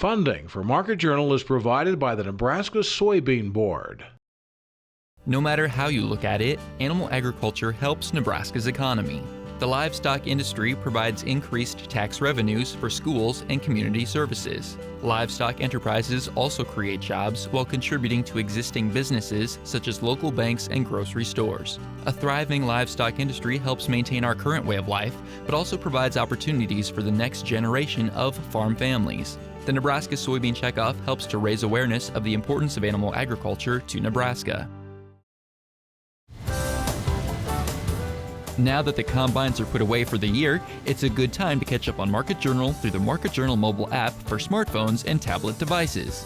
Funding for Market Journal is provided by the Nebraska Soybean Board. No matter how you look at it, animal agriculture helps Nebraska's economy. The livestock industry provides increased tax revenues for schools and community services. Livestock enterprises also create jobs while contributing to existing businesses such as local banks and grocery stores. A thriving livestock industry helps maintain our current way of life, but also provides opportunities for the next generation of farm families. The Nebraska Soybean Checkoff helps to raise awareness of the importance of animal agriculture to Nebraska. Now that the combines are put away for the year, it's a good time to catch up on Market Journal through the Market Journal mobile app for smartphones and tablet devices.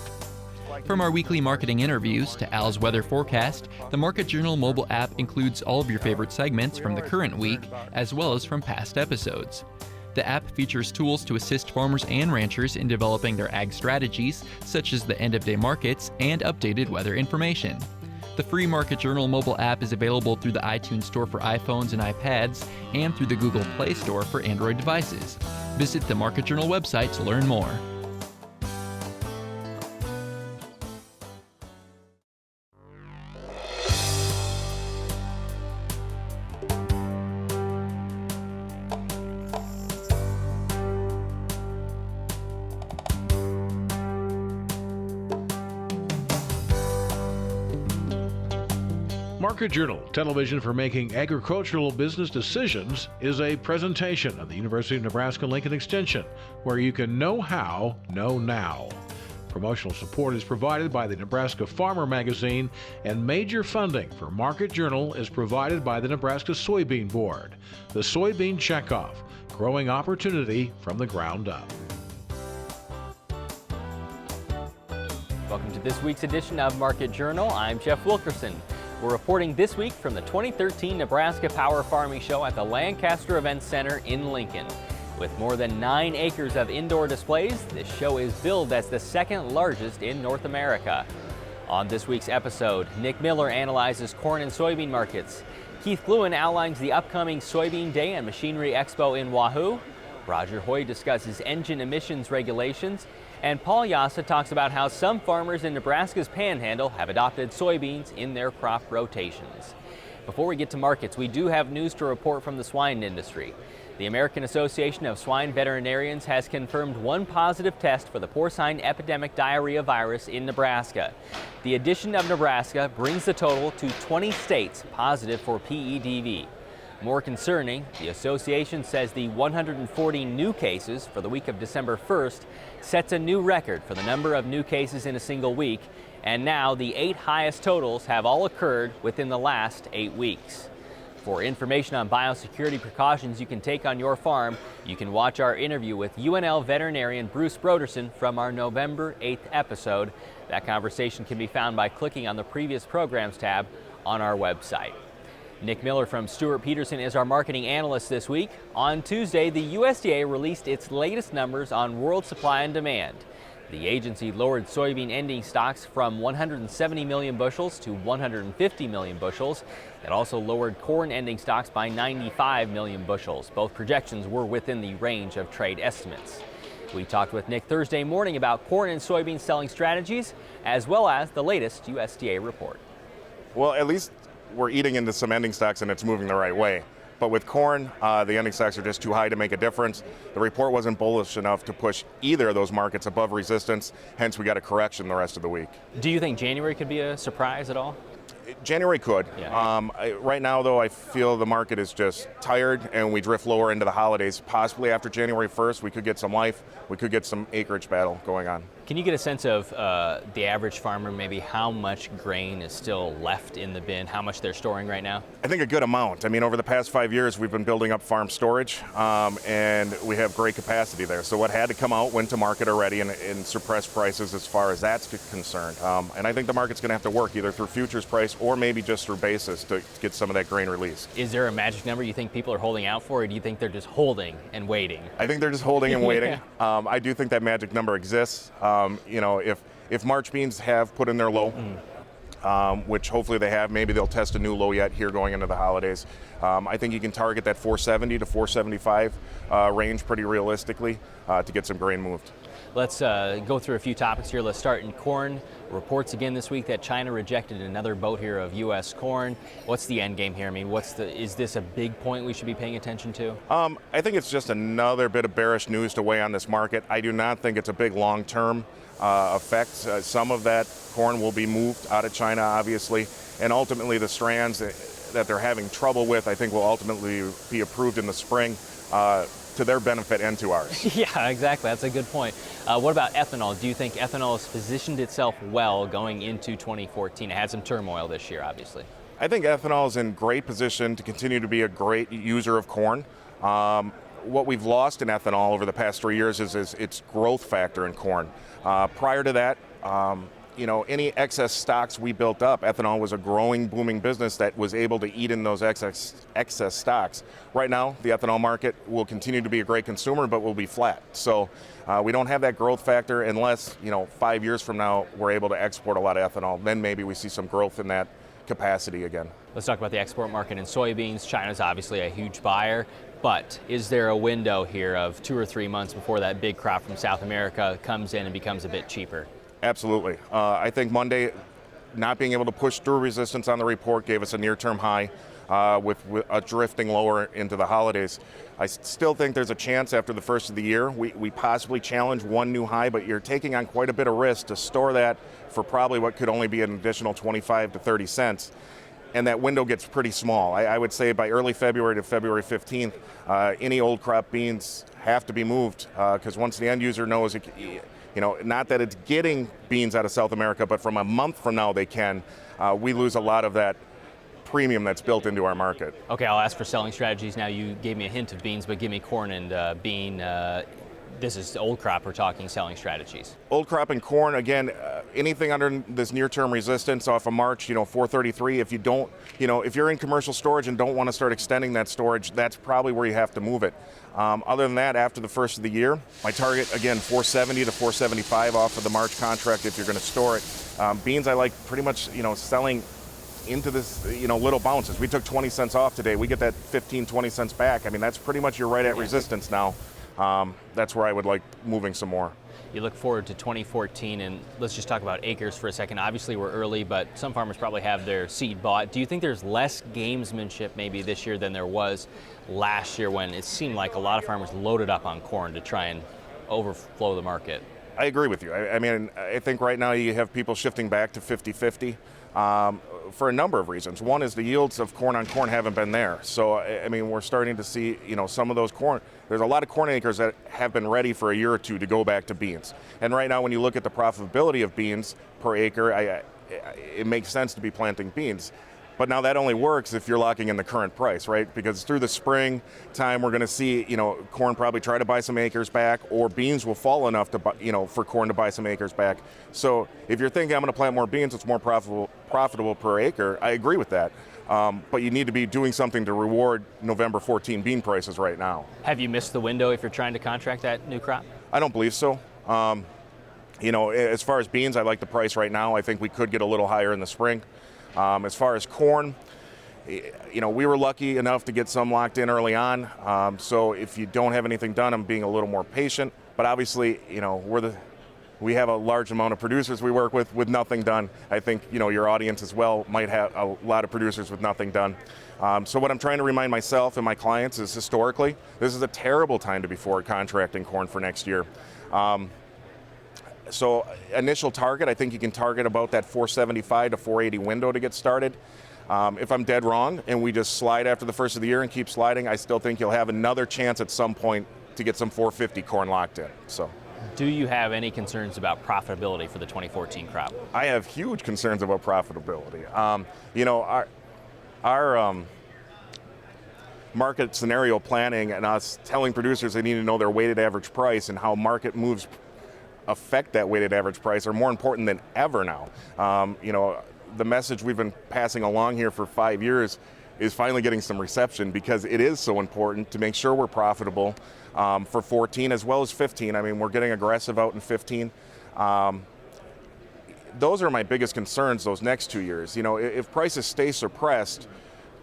From our weekly marketing interviews to Al's weather forecast, the Market Journal mobile app includes all of your favorite segments from the current week, as well as from past episodes. The app features tools to assist farmers and ranchers in developing their ag strategies, such as the end-of-day markets and updated weather information. The free Market Journal mobile app is available through the iTunes Store for iPhones and iPads and through the Google Play Store for Android devices. Visit the Market Journal website to learn more. Market Journal, television for making agricultural business decisions, is a presentation of the University of Nebraska-Lincoln Extension, where you can know how, know now. Promotional support is provided by the Nebraska Farmer magazine, and major funding for Market Journal is provided by the Nebraska Soybean Board. The Soybean Checkoff, growing opportunity from the ground up. Welcome to this week's edition of Market Journal. I'm Jeff Wilkerson. We're reporting this week from the 2013 Nebraska Power Farming Show at the Lancaster Events Center in Lincoln. With more than 9 acres of indoor displays, this show is billed as the second largest in North America. On this week's episode, Nick Mueller analyzes corn and soybean markets. Keith Glewen outlines the upcoming Soybean Day and Machinery Expo in Wahoo. Roger Hoy discusses engine emissions regulations. And Paul Jasa talks about how some farmers in Nebraska's Panhandle have adopted soybeans in their crop rotations. Before we get to markets, we do have news to report from the swine industry. The American Association of Swine Veterinarians has confirmed 1 positive test for the Porcine Epidemic Diarrhea virus in Nebraska. The addition of Nebraska brings the total to 20 states positive for PEDv. More concerning, the association says the 140 new cases for the week of December 1st sets a new record for the number of new cases in a single week, and now the 8 highest totals have all occurred within the last 8 weeks. For information on biosecurity precautions you can take on your farm, you can watch our interview with UNL veterinarian Bruce Broderson from our November 8th episode. That conversation can be found by clicking on the previous programs tab on our website. Nick Mueller from Stewart-Peterson is our marketing analyst this week. On Tuesday, the USDA released its latest numbers on world supply and demand. The agency lowered soybean ending stocks from 170 million bushels to 150 million bushels. It also lowered corn ending stocks by 95 million bushels. Both projections were within the range of trade estimates. We talked with Nick Thursday morning about corn and soybean selling strategies, as well as the latest USDA report. Well, at least we're eating into some ending stocks and it's moving the right way. But with corn, the ending stocks are just too high to make a difference. The report wasn't bullish enough to push either of those markets above resistance, hence we got a correction the rest of the week. Do you think January could be a surprise at all? January could. Yeah. Right now, though, I feel the market is just tired and we drift lower into the holidays. Possibly after January 1st, we could get some life. We could get some acreage battle going on. Can you get a sense of the average farmer, maybe how much grain is still left in the bin, how much they're storing right now? I think a good amount. I mean, over the past 5 years, we've been building up farm storage, and we have great capacity there. So what had to come out went to market already and suppressed prices as far as that's concerned. And I think the market's going to have to work either through futures price or maybe just through basis to get some of that grain released. Is there a magic number you think people are holding out for, or do you think they're just holding and waiting? I think they're just holding and waiting. Yeah. I do think that magic number exists. You know, if March beans have put in their low, which hopefully they have, maybe they'll test a new low yet here going into the holidays. I think you can target that 470 to 475 range pretty realistically. to get some grain moved. Let's go through a few topics here. Let's start in corn. Reports again this week that China rejected another boat here of U.S. corn. What's the end game here? I mean, is this a big point we should be paying attention to? I think it's just another bit of bearish news to weigh on this market. I do not think it's a big long-term effect. Some of that corn will be moved out of China, obviously, and ultimately the strands that they're having trouble with, I think, will ultimately be approved in the spring. To their benefit and to ours. Yeah, exactly. That's a good point. What about ethanol? Do you think ethanol has positioned itself well going into 2014? It had some turmoil this year, obviously. I think ethanol is in great position to continue to be a great user of corn. What we've lost in ethanol over the past 3 years is its growth factor in corn. Prior to that, any excess stocks we built up, ethanol was a growing, booming business that was able to eat in those excess stocks. Right now, the ethanol market will continue to be a great consumer, but will be flat. So we don't have that growth factor unless, 5 years from now, we're able to export a lot of ethanol. Then maybe we see some growth in that capacity again. Let's talk about the export market in soybeans. China's obviously a huge buyer, but is there a window here of 2 or 3 months before that big crop from South America comes in and becomes a bit cheaper? Absolutely. I think Monday, not being able to push through resistance on the report gave us a near-term high with a drifting lower into the holidays. I still think there's a chance after the first of the year we possibly challenge one new high, but you're taking on quite a bit of risk to store that for probably what could only be an additional 25 to 30 cents. And that window gets pretty small. I would say by early February to February 15th, any old crop beans have to be moved because once the end user knows not that it's getting beans out of South America, but from a month from now they can. We lose a lot of that premium that's built into our market. Okay, I'll ask for selling strategies now. You gave me a hint of beans, but give me corn and bean. This is old crop, we're talking selling strategies. Old crop and corn, again, anything under this near-term resistance off of March, 433, if you don't, if you're in commercial storage and don't want to start extending that storage, that's probably where you have to move it. Other than that, after the first of the year, my target, again, 470 to 475 off of the March contract if you're going to store it. Beans, I like pretty much, selling into this, little bounces. We took 20 cents off today. We get that 15, 20 cents back. I mean, that's pretty much you're right at resistance now. That's where I would like moving some more. You look forward to 2014, and let's just talk about acres for a second. Obviously, we're early, but some farmers probably have their seed bought. Do you think there's less gamesmanship maybe this year than there was last year when it seemed like a lot of farmers loaded up on corn to try and overflow the market? I agree with you. I think right now you have people shifting back to 50-50 for a number of reasons. One is the yields of corn on corn haven't been there. So, we're starting to see, some of those corn. There's a lot of corn acres that have been ready for a year or two to go back to beans. And right now when you look at the profitability of beans per acre, it makes sense to be planting beans. But now that only works if you're locking in the current price, right? Because through the spring time, we're going to see, corn probably try to buy some acres back, or beans will fall enough to, for corn to buy some acres back. So if you're thinking I'm going to plant more beans, it's more profitable per acre. I agree with that. But you need to be doing something to reward November 14 bean prices right now. Have you missed the window if you're trying to contract that new crop? I don't believe so. As far as beans, I like the price right now. I think we could get a little higher in the spring. As far as corn, we were lucky enough to get some locked in early on. So if you don't have anything done, I'm being a little more patient. But obviously, we have a large amount of producers we work with nothing done. I think, your audience as well might have a lot of producers with nothing done. So what I'm trying to remind myself and my clients is historically, this is a terrible time to be forward contracting corn for next year. So initial target, I think you can target about that 475 to 480 window to get started. If I'm dead wrong and we just slide after the first of the year and keep sliding, I still think you'll have another chance at some point to get some 450 corn locked in. So, do you have any concerns about profitability for the 2014 crop? I have huge concerns about profitability. Our market scenario planning and us telling producers they need to know their weighted average price and how market moves affect that weighted average price are more important than ever now. The message we've been passing along here for 5 years is finally getting some reception because it is so important to make sure we're profitable for 14 as well as 15. We're getting aggressive out in 15. Those are my biggest concerns those next 2 years. If prices stay suppressed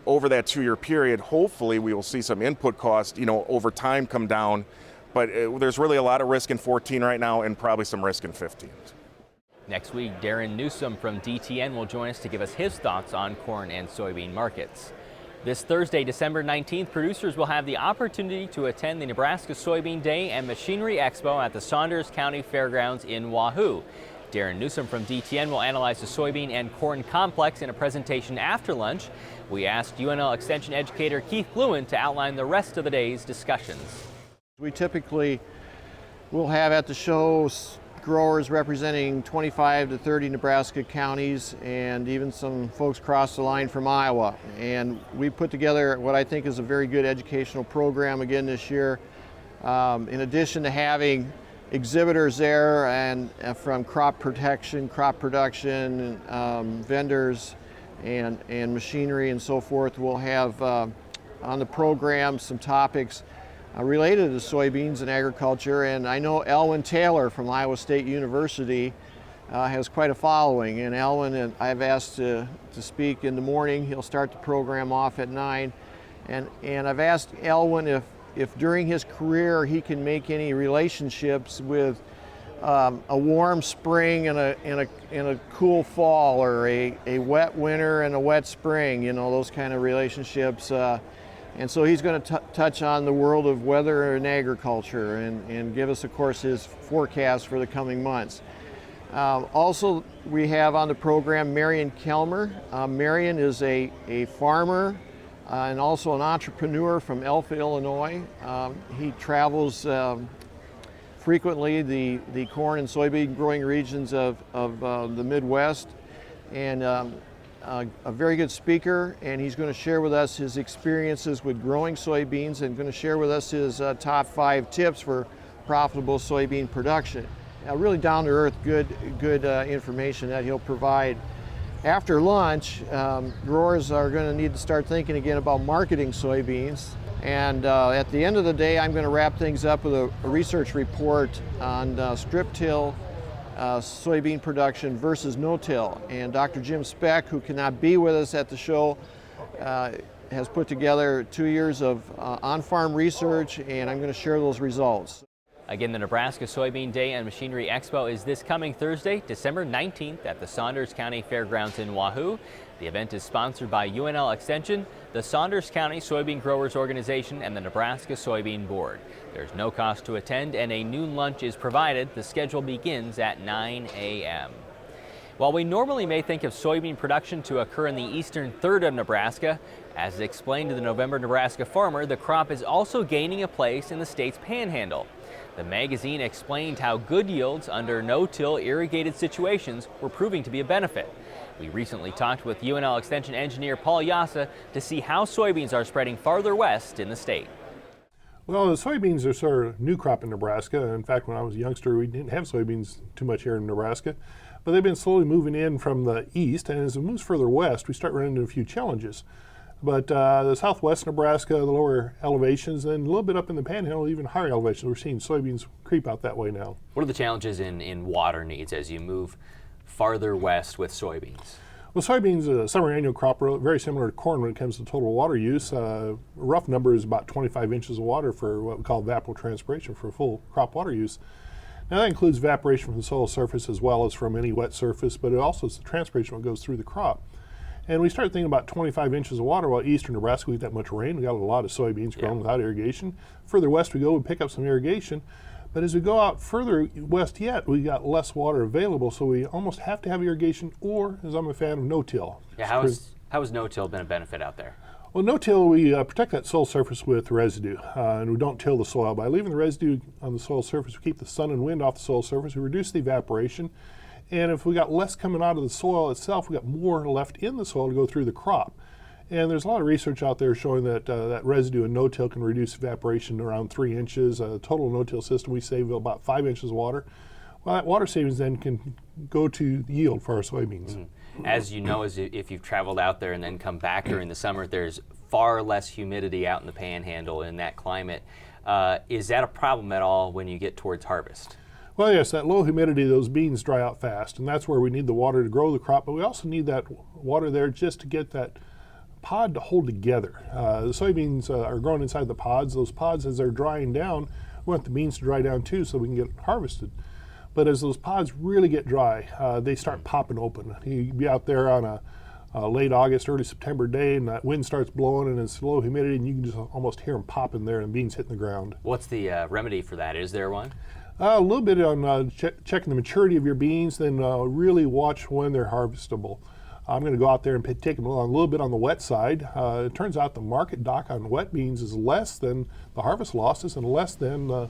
over that 2 year period, hopefully we will see some input costs, over time come down. but there's really a lot of risk in 14 right now and probably some risk in 15. Next week, Darren Newsom from DTN will join us to give us his thoughts on corn and soybean markets. This Thursday, December 19th, producers will have the opportunity to attend the Nebraska Soybean Day and Machinery Expo at the Saunders County Fairgrounds in Wahoo. Darren Newsom from DTN will analyze the soybean and corn complex in a presentation after lunch. We asked UNL Extension educator Keith Glewen to outline the rest of the day's discussions. We typically will have at the show growers representing 25 to 30 Nebraska counties and even some folks cross the line from Iowa. And we put together what I think is a very good educational program again this year. In addition to having exhibitors there and from crop protection, crop production, vendors and machinery and so forth, we'll have on the program some topics related to soybeans and agriculture. And I know Elwin Taylor from Iowa State University has quite a following. And Elwin, I've asked to speak in the morning. He'll start the program off at 9. And I've asked Elwin if during his career he can make any relationships with a warm spring and a cool fall, or a wet winter and a wet spring, you know, those kind of relationships. And so he's going to touch on the world of weather and agriculture and give us, of course, his forecast for the coming months. Also, we have on the program Marion Kelmer. Marion is a farmer and also an entrepreneur from Elfa, Illinois. He travels frequently the corn and soybean growing regions of the Midwest, and a very good speaker, and he's going to share with us his experiences with growing soybeans and going to share with us his top 5 tips for profitable soybean production. Really down-to-earth, good information that he'll provide. After lunch, growers are going to need to start thinking again about marketing soybeans. And at the end of the day, I'm going to wrap things up with a research report on strip-till soybean production versus no-till. And Dr. Jim Speck, who cannot be with us at the show, has put together 2 years of on-farm research, and I'm going to share those results. Again, the Nebraska Soybean Day and Machinery Expo is this coming Thursday, December 19th at the Saunders County Fairgrounds in Wahoo. The event is sponsored by UNL Extension, the Saunders County Soybean Growers Organization, and the Nebraska Soybean Board. There's no cost to attend, and a noon lunch is provided. The schedule begins at 9 a.m. While we normally may think of soybean production to occur in the eastern third of Nebraska, as explained to the November Nebraska Farmer, the crop is also gaining a place in the state's panhandle. The magazine explained how good yields under no-till irrigated situations were proving to be a benefit. We recently talked with UNL Extension engineer Paul Jasa to see how soybeans are spreading farther west in the state. Well, the soybeans are sort of new crop in Nebraska. In fact, when I was a youngster, we didn't have soybeans too much here in Nebraska. But they've been slowly moving in from the east, and as it moves further west, we start running into a few challenges. But the southwest Nebraska, the lower elevations, and a little bit up in the panhandle, even higher elevations, we're seeing soybeans creep out that way now. What are the challenges in water needs as you move farther west with soybeans? Well, soybeans, a summer annual crop, very similar to corn when it comes to total water use. A rough number is about 25 inches of water for what we call evapotranspiration for full crop water use. Now that includes evaporation from the soil surface as well as from any wet surface, but it also is the transpiration that goes through the crop. And we start thinking about 25 inches of water. While eastern Nebraska, we get that much rain. We got a lot of soybeans grown without irrigation. Further west we go, we pick up some irrigation. But as we go out further west yet, we got less water available, so we almost have to have irrigation, or, as I'm a fan of, no-till. Yeah, how has no-till been a benefit out there? Well, no-till, we protect that soil surface with residue, and we don't till the soil. By leaving the residue on the soil surface, we keep the sun and wind off the soil surface, we reduce the evaporation, and if we got less coming out of the soil itself, we got more left in the soil to go through the crop. And there's a lot of research out there showing that that residue in no-till can reduce evaporation around 3 inches. Total no-till system, we save about 5 inches of water. Well, that water savings then can go to yield for our soybeans. Mm-hmm. As you know, if you've traveled out there and then come back during the summer, there's far less humidity out in the panhandle in that climate. Is that a problem at all when you get towards harvest? Well, yes, that low humidity, those beans dry out fast, and that's where we need the water to grow the crop, but we also need that water there just to get that pod to hold together. The soybeans are grown inside the pods. Those pods, as they're drying down, We want the beans to dry down too so we can get harvested. But as those pods really get dry, they start popping open. You be out there on a late August, early September day, and that wind starts blowing and it's low humidity, and you can just almost hear them popping there and beans hitting the ground. What's the remedy for that? Is there one? A little bit on checking the maturity of your beans, then really watch when they're harvestable. I'm going to go out there and take them along a little bit on the wet side. It turns out the market dock on wet beans is less than the harvest losses and less than the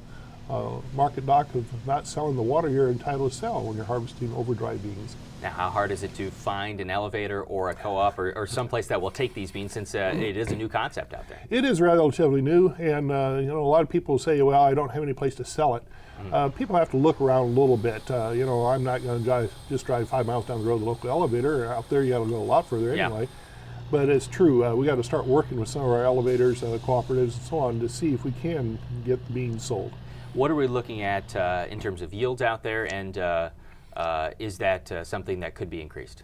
market dock of not selling the water you're entitled to sell when you're harvesting over-dry beans. Now, how hard is it to find an elevator or a co-op or someplace that will take these beans, since it is a new concept out there? It is relatively new, and a lot of people say, well, I don't have any place to sell it. People have to look around a little bit. I'm not going to just drive 5 miles down the road to the local elevator. Out there, you got to go a lot further anyway. But it's true. We got to start working with some of our elevators, cooperatives, and so on to see if we can get the beans sold. What are we looking at in terms of yields out there, and is that something that could be increased?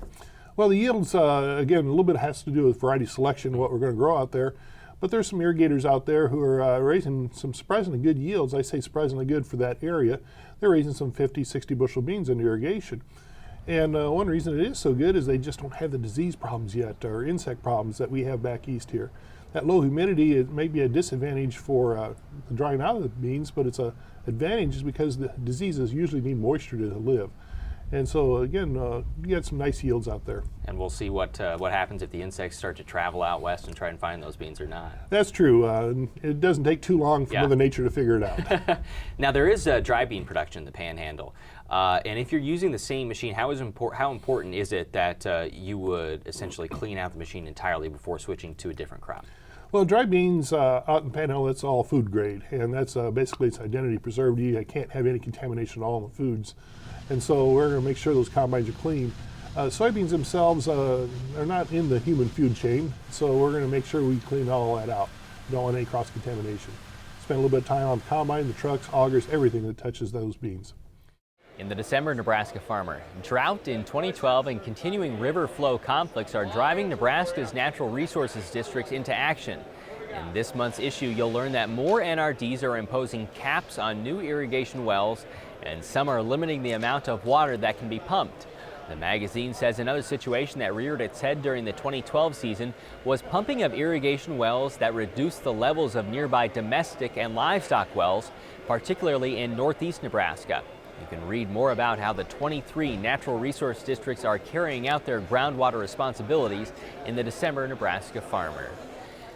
Well, the yields, again, a little bit has to do with variety selection, what we're going to grow out there. But there's some irrigators out there who are raising some surprisingly good yields. I say surprisingly good for that area. They're raising some 50, 60 bushel beans in irrigation. And one reason it is so good is they just don't have the disease problems yet, or insect problems that we have back east here. That low humidity, it may be a disadvantage for the drying out of the beans, but it's an advantage because the diseases usually need moisture to live. And so again, you get some nice yields out there. And we'll see what happens if the insects start to travel out west and try and find those beans or not. That's true. It doesn't take too long for Mother Nature to figure it out. Now, there is dry bean production in the Panhandle. And if you're using the same machine, how important is it that you would essentially clean out the machine entirely before switching to a different crop? Well, dry beans out in Panhandle, that's all food grade, and that's basically its identity preserved. You can't have any contamination at all in the foods. And so we're going to make sure those combines are clean. Soybeans themselves are not in the human food chain, so we're going to make sure we clean all that out. We don't want any cross-contamination. Spend a little bit of time on the combine, the trucks, augers, everything that touches those beans. In the December Nebraska Farmer, drought in 2012 and continuing river flow conflicts are driving Nebraska's natural resources districts into action. In this month's issue, you'll learn that more NRDs are imposing caps on new irrigation wells, and some are limiting the amount of water that can be pumped. The magazine says another situation that reared its head during the 2012 season was pumping of irrigation wells that reduced the levels of nearby domestic and livestock wells, particularly in northeast Nebraska. You can read more about how the 23 natural resource districts are carrying out their groundwater responsibilities in the December Nebraska Farmer.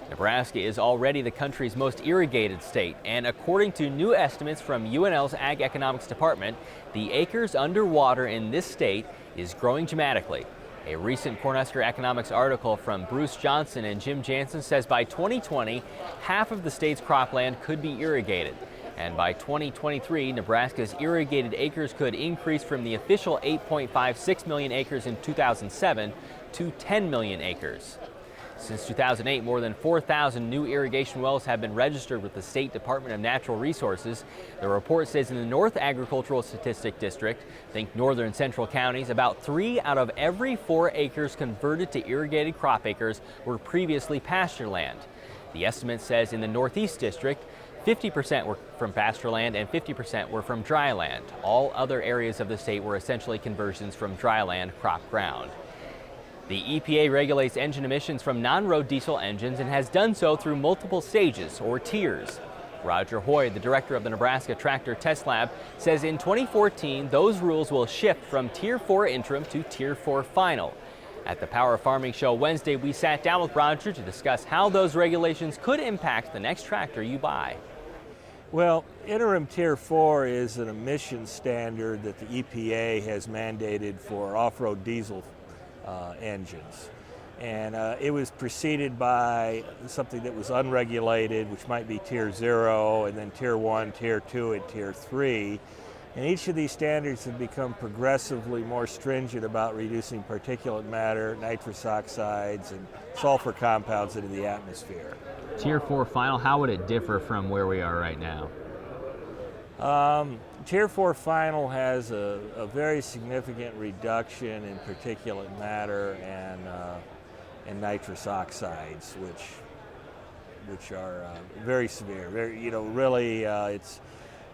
Nebraska is already the country's most irrigated state, and according to new estimates from UNL's Ag Economics Department, the acres underwater in this state is growing dramatically. A recent Cornhusker Economics article from Bruce Johnson and Jim Jansen says by 2020, half of the state's cropland could be irrigated. And by 2023, Nebraska's irrigated acres could increase from the official 8.56 million acres in 2007 to 10 million acres. Since 2008, more than 4,000 new irrigation wells have been registered with the State Department of Natural Resources. The report says in the North Agricultural Statistic District, think northern central counties, about 3 out of every 4 acres converted to irrigated crop acres were previously pasture land. The estimate says in the Northeast District, 50% were from pasture land and 50% were from dry land. All other areas of the state were essentially conversions from dry land crop ground. The EPA regulates engine emissions from non-road diesel engines and has done so through multiple stages or tiers. Roger Hoy, the director of the Nebraska Tractor Test Lab, says in 2014 those rules will shift from Tier 4 interim to Tier 4 final. At the Power Farming Show Wednesday, we sat down with Roger to discuss how those regulations could impact the next tractor you buy. Well, Interim Tier 4 is an emission standard that the EPA has mandated for off-road diesel engines. And it was preceded by something that was unregulated, which might be Tier 0, and then Tier 1, Tier 2, and Tier 3. And each of these standards have become progressively more stringent about reducing particulate matter, nitrous oxides, and sulfur compounds into the atmosphere. Tier 4 final, how would it differ from where we are right now? Tier 4 final has a very significant reduction in particulate matter and nitrous oxides, which are very severe. Really,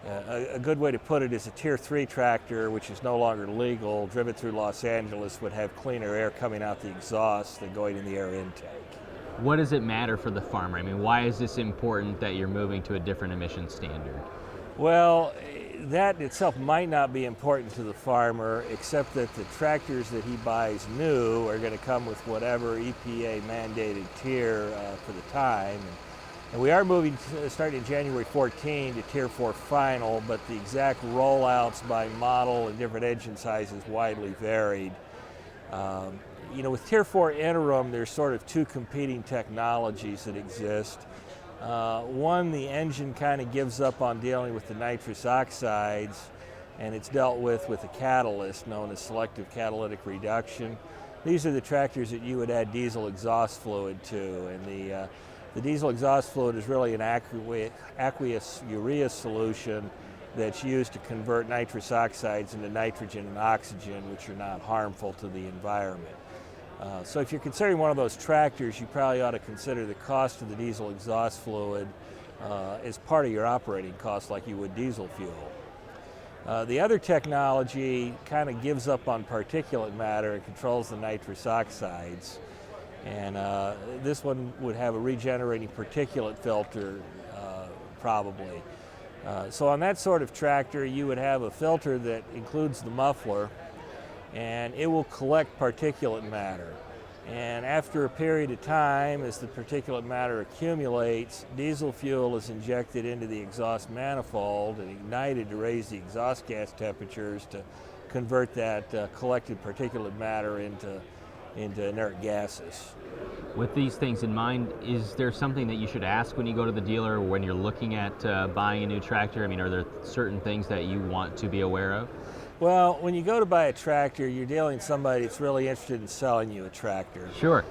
A good way to put it is a Tier 3 tractor, which is no longer legal, driven through Los Angeles, would have cleaner air coming out the exhaust than going in the air intake. What does it matter for the farmer? I mean, why is this important that you're moving to a different emission standard? Well, that itself might not be important to the farmer, except that the tractors that he buys new are going to come with whatever EPA mandated tier for the time. And we are moving, starting January 14, to Tier 4 final, but the exact rollouts by model and different engine sizes widely varied. You know, with Tier 4 interim, there's sort of two competing technologies that exist. One, the engine kind of gives up on dealing with the nitrous oxides, and it's dealt with a catalyst known as selective catalytic reduction. These are the tractors that you would add diesel exhaust fluid to, and the diesel exhaust fluid is really an aqueous urea solution that's used to convert nitrous oxides into nitrogen and oxygen, which are not harmful to the environment. So if you're considering one of those tractors, you probably ought to consider the cost of the diesel exhaust fluid as part of your operating cost, like you would diesel fuel. The other technology kind of gives up on particulate matter and controls the nitrous oxides. And this one would have a regenerating particulate filter, probably. So on that sort of tractor, you would have a filter that includes the muffler, and it will collect particulate matter. And after a period of time, as the particulate matter accumulates, diesel fuel is injected into the exhaust manifold and ignited to raise the exhaust gas temperatures to convert that collected particulate matter into inert gases. With these things in mind, is there something that you should ask when you go to the dealer when you're looking at buying a new tractor? I mean, are there certain things that you want to be aware of? Well, when you go to buy a tractor, you're dealing with somebody that's really interested in selling you a tractor. Sure.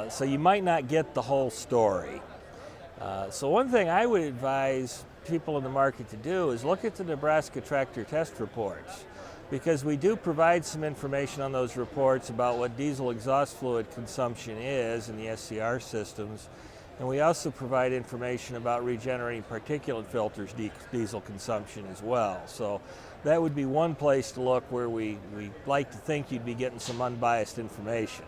So you might not get the whole story. So one thing I would advise people in the market to do is look at the Nebraska Tractor Test reports, because we do provide some information on those reports about what diesel exhaust fluid consumption is in the SCR systems, and we also provide information about regenerating particulate filters diesel consumption as well. So that would be one place to look where we like to think you'd be getting some unbiased information.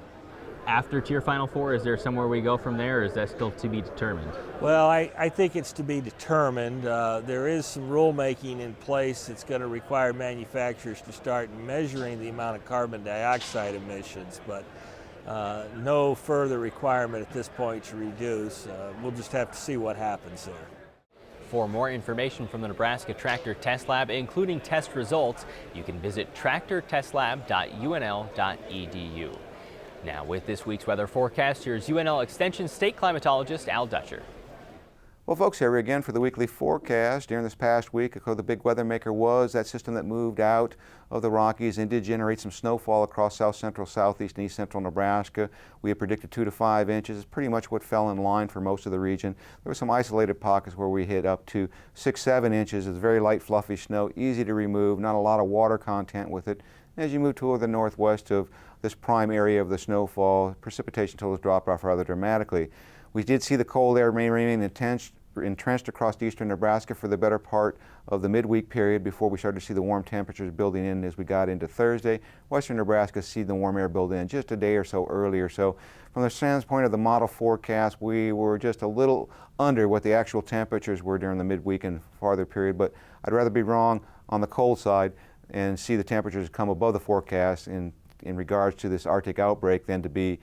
After Tier Final 4, is there somewhere we go from there, or is that still to be determined? Well, I think it's to be determined. There is some rulemaking in place that's going to require manufacturers to start measuring the amount of carbon dioxide emissions, but no further requirement at this point to reduce. We'll just have to see what happens there. For more information from the Nebraska Tractor Test Lab, including test results, you can visit tractortestlab.unl.edu. Now, with this week's weather forecast, here's UNL Extension State Climatologist Al Dutcher. Well, folks, here again for the weekly forecast. During this past week, the big weather maker was that system that moved out of the Rockies and did generate some snowfall across south central, southeast, and east central Nebraska. We had predicted 2 to 5 inches. It's pretty much what fell in line for most of the region. There were some isolated pockets where we hit up to 6, 7 inches. It's very light, fluffy snow, easy to remove, not a lot of water content with it. As you move toward the northwest of this prime area of the snowfall, precipitation totals dropped off rather dramatically. We did see the cold air remaining entrenched across eastern Nebraska for the better part of the midweek period before we started to see the warm temperatures building in as we got into Thursday. Western Nebraska see the warm air build in just a day or so earlier. So from the standpoint of the model forecast, we were just a little under what the actual temperatures were during the midweek and farther period, but I'd rather be wrong on the cold side and see the temperatures come above the forecast in regards to this Arctic outbreak than to be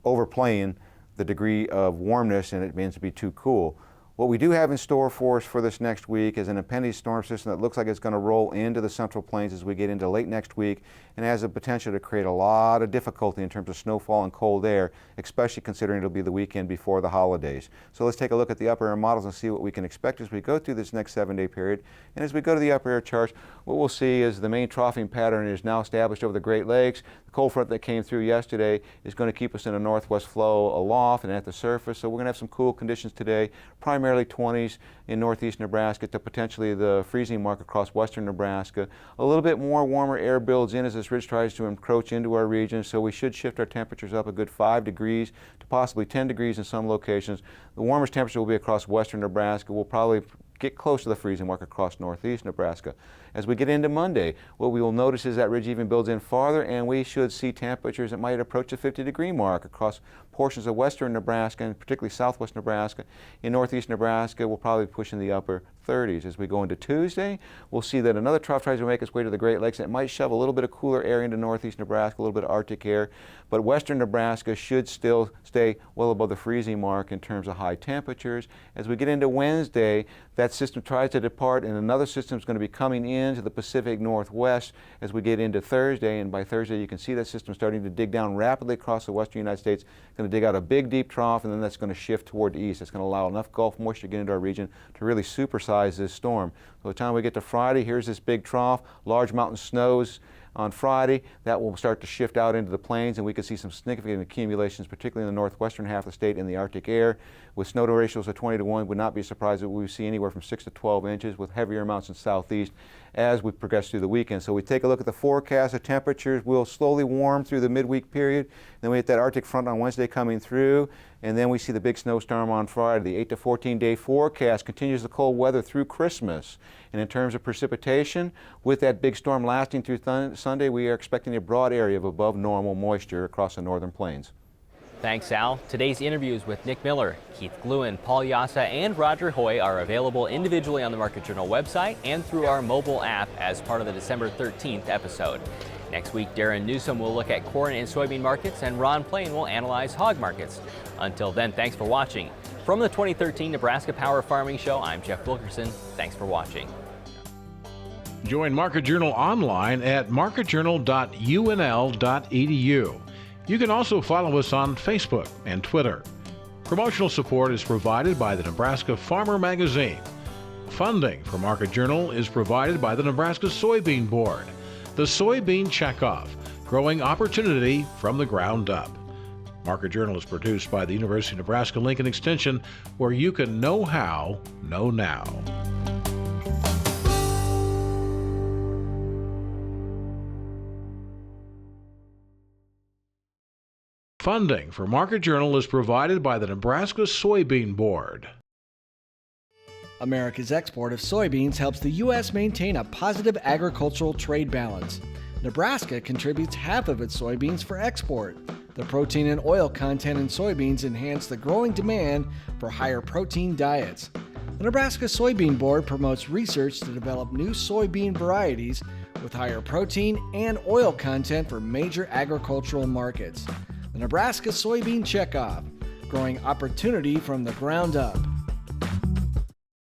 overplaying the degree of warmness and it means to be too cool. What we do have in store for us for this next week is an impending storm system that looks like it's going to roll into the Central Plains as we get into late next week and has the potential to create a lot of difficulty in terms of snowfall and cold air, especially considering it'll be the weekend before the holidays. So let's take a look at the upper air models and see what we can expect as we go through this next 7-day period. And as we go to the upper air charts, what we'll see is the main troughing pattern is now established over the Great Lakes. The cold front that came through yesterday is going to keep us in a northwest flow aloft and at the surface. So we're going to have some cool conditions today, primarily 20s in northeast Nebraska to potentially the freezing mark across western Nebraska. A little bit more warmer air builds in as this ridge tries to encroach into our region, so we should shift our temperatures up a good 5 degrees to possibly 10 degrees in some locations. The warmest temperature will be across western Nebraska. We'll probably get close to the freezing mark across northeast Nebraska. As we get into Monday, what we will notice is that ridge even builds in farther, and we should see temperatures that might approach the 50-degree mark across portions of western Nebraska and particularly southwest Nebraska. In northeast Nebraska, we'll probably push in the upper 30s. As we go into Tuesday, we'll see that another trough tries to make its way to the Great Lakes, and it might shove a little bit of cooler air into northeast Nebraska, a little bit of Arctic air, but western Nebraska should still stay well above the freezing mark in terms of high temperatures. As we get into Wednesday, that system tries to depart, and another system is going to be coming into the Pacific Northwest as we get into Thursday, and by Thursday you can see that system starting to dig down rapidly across the western United States. It's going to dig out a big deep trough, and then that's going to shift toward the east. It's going to allow enough Gulf moisture to get into our region to really supersize this storm. So by the time we get to Friday, here's this big trough, large mountain snows on Friday. That will start to shift out into the plains, and we could see some significant accumulations, particularly in the northwestern half of the state in the Arctic air. With snow to ratios of 20-to-1, would not be surprised that we see anywhere from 6 to 12 inches with heavier amounts in southeast as we progress through the weekend. So we take a look at the forecast. The temperatures will slowly warm through the midweek period. Then we get that Arctic front on Wednesday coming through, and then we see the big snowstorm on Friday. The 8 to 14-day forecast continues the cold weather through Christmas. And in terms of precipitation, with that big storm lasting through Sunday, we are expecting a broad area of above normal moisture across the northern plains. Thanks, Al. Today's interviews with Nick Mueller, Keith Glewen, Paul Jasa, and Roger Hoy are available individually on the Market Journal website and through our mobile app as part of the December 13th episode. Next week, Darren Newsom will look at corn and soybean markets, and Ron Plain will analyze hog markets. Until then, thanks for watching. From the 2013 Nebraska Power Farming Show, I'm Jeff Wilkerson. Thanks for watching. Join Market Journal online at marketjournal.unl.edu. You can also follow us on Facebook and Twitter. Promotional support is provided by the Nebraska Farmer magazine. Funding for Market Journal is provided by the Nebraska Soybean Board. The Soybean Checkoff, growing opportunity from the ground up. Market Journal is produced by the University of Nebraska-Lincoln Extension, where you can know how, know now. Funding for Market Journal is provided by the Nebraska Soybean Board. America's export of soybeans helps the U.S. maintain a positive agricultural trade balance. Nebraska contributes half of its soybeans for export. The protein and oil content in soybeans enhance the growing demand for higher protein diets. The Nebraska Soybean Board promotes research to develop new soybean varieties with higher protein and oil content for major agricultural markets. The Nebraska Soybean Checkoff, growing opportunity from the ground up.